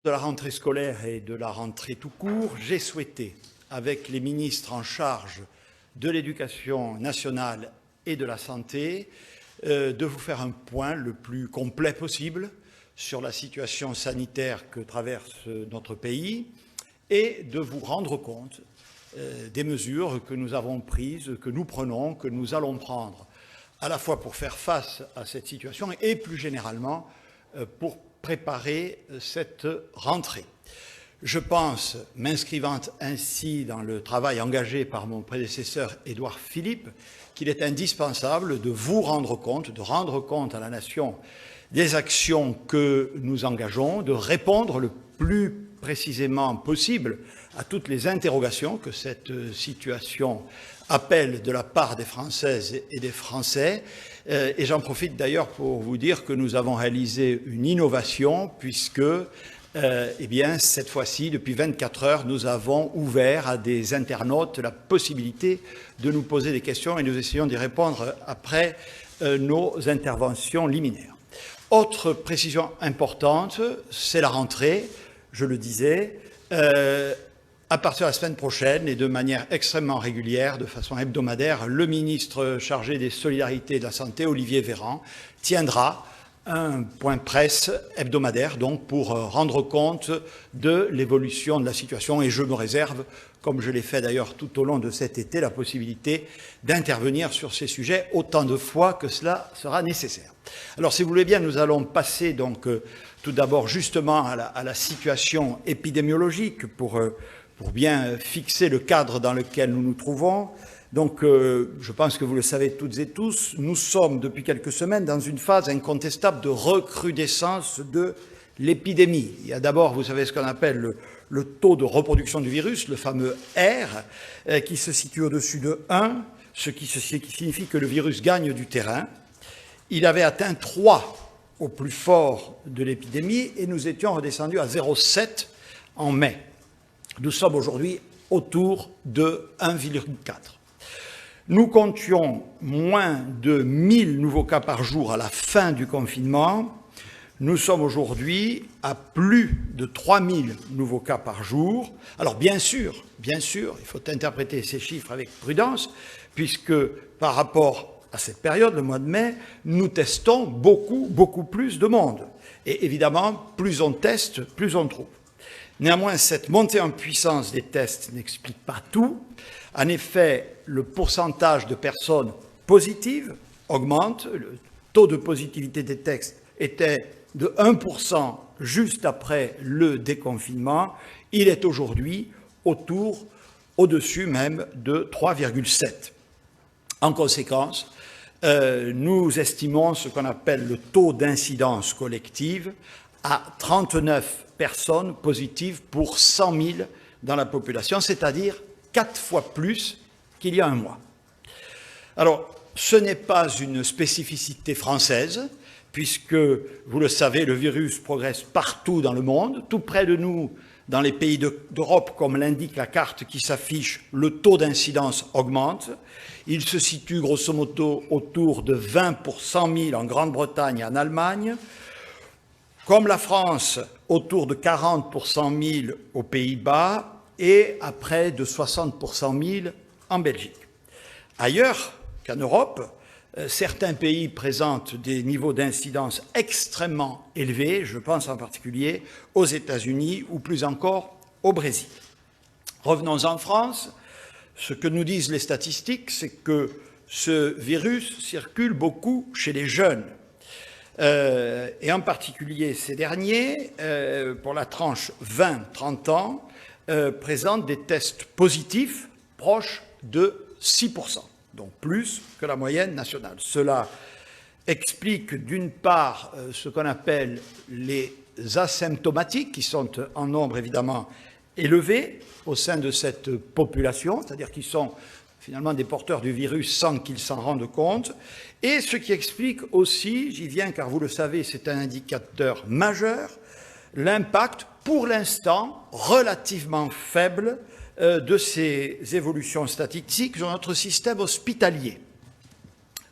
De la rentrée scolaire et de la rentrée tout court, j'ai souhaité, avec les ministres en charge de l'Éducation nationale et de la Santé, de vous faire un point le plus complet possible sur la situation sanitaire que traverse notre pays et de vous rendre compte des mesures que nous avons prises, que nous prenons, que nous allons prendre, à la fois pour faire face à cette situation et plus généralement pour préparer cette rentrée. Je pense, m'inscrivant ainsi dans le travail engagé par mon prédécesseur Édouard Philippe, qu'il est indispensable de vous rendre compte, de rendre compte à la nation des actions que nous engageons, de répondre le plus précisément possible à toutes les interrogations que cette situation appelle de la part des Françaises et des Français. Et j'en profite d'ailleurs pour vous dire que nous avons réalisé une innovation puisque, cette fois-ci, depuis 24 heures, nous avons ouvert à des internautes la possibilité de nous poser des questions et nous essayons d'y répondre après nos interventions liminaires. Autre précision importante, c'est la rentrée, je le disais. À partir de la semaine prochaine et de manière extrêmement régulière, de façon hebdomadaire, le ministre chargé des Solidarités et de la Santé, Olivier Véran, tiendra un point presse hebdomadaire donc pour rendre compte de l'évolution de la situation et je me réserve, comme je l'ai fait d'ailleurs tout au long de cet été, la possibilité d'intervenir sur ces sujets autant de fois que cela sera nécessaire. Alors si vous voulez bien, nous allons passer donc tout d'abord justement à la situation épidémiologique pour bien fixer le cadre dans lequel nous nous trouvons. Donc, je pense que vous le savez toutes et tous, nous sommes depuis quelques semaines dans une phase incontestable de recrudescence de l'épidémie. Il y a d'abord, vous savez, ce qu'on appelle le taux de reproduction du virus, le fameux R, qui se situe au-dessus de 1, ce qui signifie que le virus gagne du terrain. Il avait atteint 3 au plus fort de l'épidémie et nous étions redescendus à 0,7 en mai. Nous sommes aujourd'hui autour de 1,4. Nous comptions moins de 1000 nouveaux cas par jour à la fin du confinement. Nous sommes aujourd'hui à plus de 3000 nouveaux cas par jour. Alors bien sûr, il faut interpréter ces chiffres avec prudence, puisque par rapport à cette période, le mois de mai, nous testons beaucoup plus de monde. Et évidemment, plus on teste, plus on trouve. Néanmoins, cette montée en puissance des tests n'explique pas tout. En effet, le pourcentage de personnes positives augmente. Le taux de positivité des tests était de 1% juste après le déconfinement. Il est aujourd'hui au-dessus même de 3,7. En conséquence, nous estimons ce qu'on appelle le taux d'incidence collective à 39 personnes positives pour 100 000 dans la population, c'est-à-dire 4 fois plus qu'il y a un mois. Alors, ce n'est pas une spécificité française, puisque, vous le savez, le virus progresse partout dans le monde. Tout près de nous, dans les pays d'Europe, comme l'indique la carte qui s'affiche, le taux d'incidence augmente. Il se situe grosso modo autour de 20 pour 100 000 en Grande-Bretagne et en Allemagne. Comme la France, autour de 40 pour 100 000 aux Pays-Bas et à près de 60 pour 100 000 en Belgique. Ailleurs qu'en Europe, certains pays présentent des niveaux d'incidence extrêmement élevés, je pense en particulier aux États-Unis ou plus encore au Brésil. Revenons en France, ce que nous disent les statistiques, c'est que ce virus circule beaucoup chez les jeunes. Et en particulier ces derniers, pour la tranche 20-30 ans, présentent des tests positifs proches de 6%, donc plus que la moyenne nationale. Cela explique d'une part ce qu'on appelle les asymptomatiques, qui sont en nombre évidemment élevé au sein de cette population, c'est-à-dire qui sont finalement des porteurs du virus sans qu'ils s'en rendent compte, et ce qui explique aussi, j'y viens car vous le savez, c'est un indicateur majeur, l'impact, pour l'instant, relativement faible de ces évolutions statistiques sur notre système hospitalier.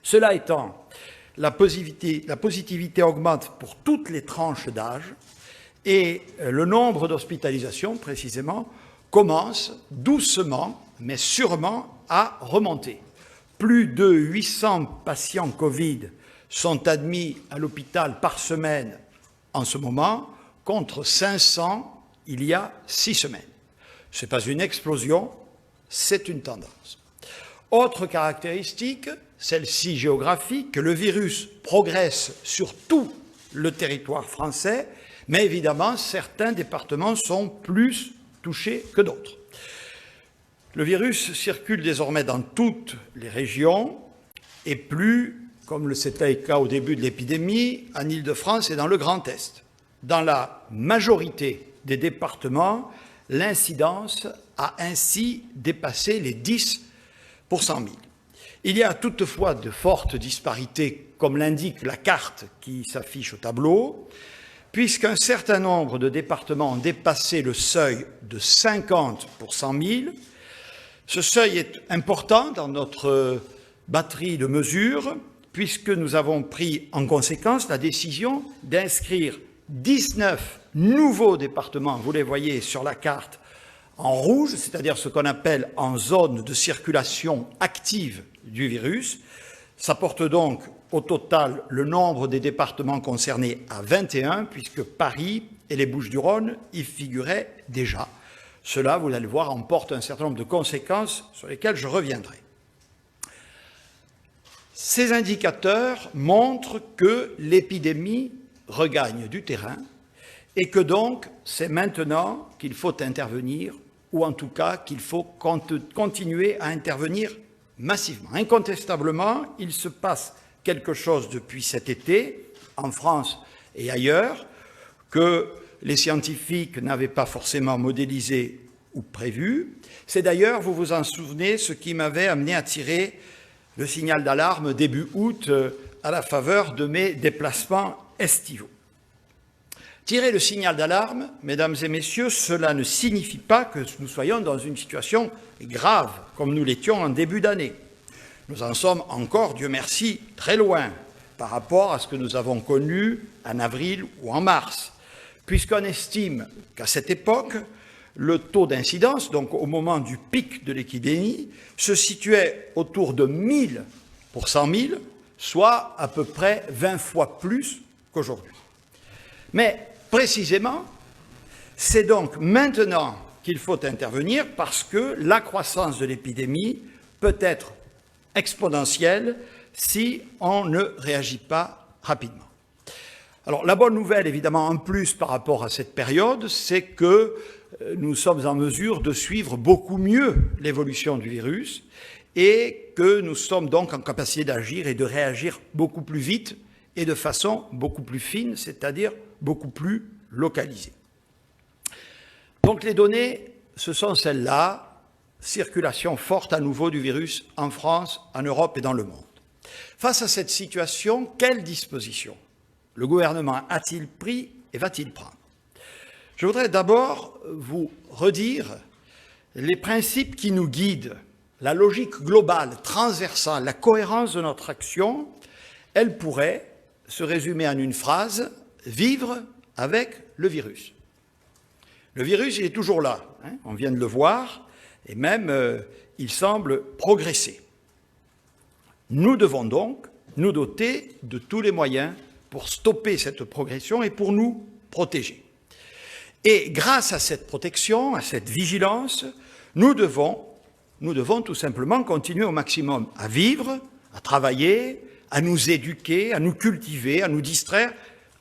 Cela étant, la positivité augmente pour toutes les tranches d'âge, Et le nombre d'hospitalisations, précisément, commence doucement, mais sûrement, à remonter. Plus de 800 patients Covid sont admis à l'hôpital par semaine en ce moment, contre 500 il y a 6 semaines. Ce n'est pas une explosion, c'est une tendance. Autre caractéristique, celle-ci géographique, le virus progresse sur tout le territoire français, mais évidemment, certains départements sont plus touchés que d'autres. Le virus circule désormais dans toutes les régions et plus, comme c'était le cas au début de l'épidémie, en Île-de-France et dans le Grand Est. Dans la majorité des départements, l'incidence a ainsi dépassé les 10 pour 100 000. Il y a toutefois de fortes disparités, comme l'indique la carte qui s'affiche au tableau, puisqu'un certain nombre de départements ont dépassé le seuil de 50 pour 100 000. Ce seuil est important dans notre batterie de mesures, puisque nous avons pris en conséquence la décision d'inscrire 19 nouveaux départements, vous les voyez sur la carte, en rouge, c'est-à-dire ce qu'on appelle en zone de circulation active du virus. Ça porte donc au total le nombre des départements concernés à 21, puisque Paris et les Bouches-du-Rhône y figuraient déjà. Cela, vous allez le voir, emporte un certain nombre de conséquences sur lesquelles je reviendrai. Ces indicateurs montrent que l'épidémie regagne du terrain et que donc c'est maintenant qu'il faut intervenir, ou en tout cas qu'il faut continuer à intervenir massivement. Incontestablement, il se passe quelque chose depuis cet été, en France et ailleurs, que les scientifiques n'avaient pas forcément modélisé ou prévu. C'est d'ailleurs, vous vous en souvenez, ce qui m'avait amené à tirer le signal d'alarme début août à la faveur de mes déplacements estivaux. Tirer le signal d'alarme, mesdames et messieurs, cela ne signifie pas que nous soyons dans une situation grave, comme nous l'étions en début d'année. Nous en sommes encore, Dieu merci, très loin par rapport à ce que nous avons connu en avril ou en mars, puisqu'on estime qu'à cette époque, le taux d'incidence, donc au moment du pic de l'épidémie, se situait autour de 1000 pour 100 000, soit à peu près 20 fois plus qu'aujourd'hui. Mais précisément, c'est donc maintenant qu'il faut intervenir parce que la croissance de l'épidémie peut être exponentielle si on ne réagit pas rapidement. Alors, la bonne nouvelle, évidemment, en plus par rapport à cette période, c'est que nous sommes en mesure de suivre beaucoup mieux l'évolution du virus et que nous sommes donc en capacité d'agir et de réagir beaucoup plus vite et de façon beaucoup plus fine, c'est-à-dire beaucoup plus localisée. Donc les données, ce sont celles-là, circulation forte à nouveau du virus en France, en Europe et dans le monde. Face à cette situation, quelles dispositions le gouvernement a-t-il pris et va-t-il prendre? Je voudrais d'abord vous redire les principes qui nous guident, la logique globale, transversale, la cohérence de notre action. Elle pourrait se résumer en une phrase: vivre avec le virus. Le virus, il est toujours là, hein, on vient de le voir, et même il semble progresser. Nous devons donc nous doter de tous les moyens pour stopper cette progression et pour nous protéger. Et grâce à cette protection, à cette vigilance, nous devons tout simplement continuer au maximum à vivre, à travailler, à nous éduquer, à nous cultiver, à nous distraire,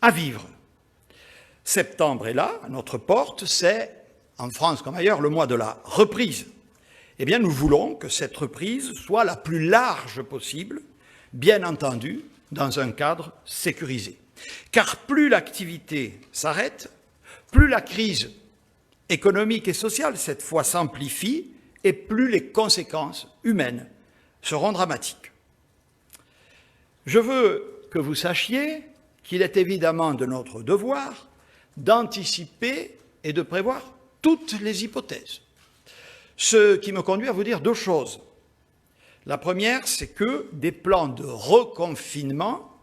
à vivre. Septembre est là, à notre porte, c'est, en France comme ailleurs, le mois de la reprise. Eh bien, nous voulons que cette reprise soit la plus large possible, bien entendu, dans un cadre sécurisé. Car plus l'activité s'arrête, plus la crise économique et sociale, cette fois, s'amplifie, et plus les conséquences humaines seront dramatiques. Je veux que vous sachiez qu'il est évidemment de notre devoir d'anticiper et de prévoir toutes les hypothèses. Ce qui me conduit à vous dire deux choses. La première, c'est que des plans de reconfinement,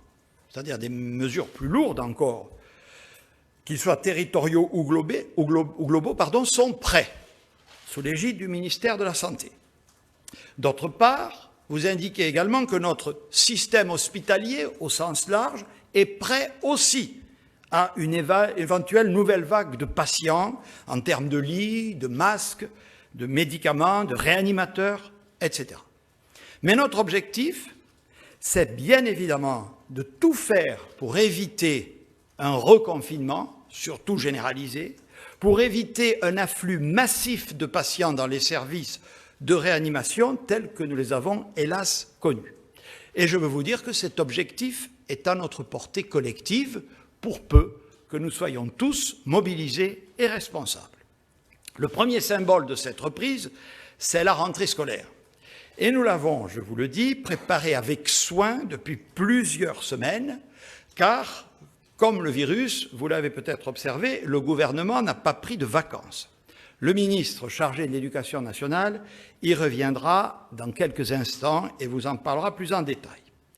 c'est-à-dire des mesures plus lourdes encore, qu'ils soient territoriaux ou globaux, sont prêts, sous l'égide du ministère de la Santé. D'autre part, vous indiquez également que notre système hospitalier, au sens large, est prêt aussi à une éventuelle nouvelle vague de patients en termes de lits, de masques, de médicaments, de réanimateurs, etc. Mais notre objectif, c'est bien évidemment de tout faire pour éviter un reconfinement, surtout généralisé, pour éviter un afflux massif de patients dans les services de réanimation tels que nous les avons hélas connus. Et je veux vous dire que cet objectif est à notre portée collective, pour peu que nous soyons tous mobilisés et responsables. Le premier symbole de cette reprise, c'est la rentrée scolaire. Et nous l'avons, je vous le dis, préparée avec soin depuis plusieurs semaines, car, comme le virus, vous l'avez peut-être observé, le gouvernement n'a pas pris de vacances. Le ministre chargé de l'Éducation nationale y reviendra dans quelques instants et vous en parlera plus en détail.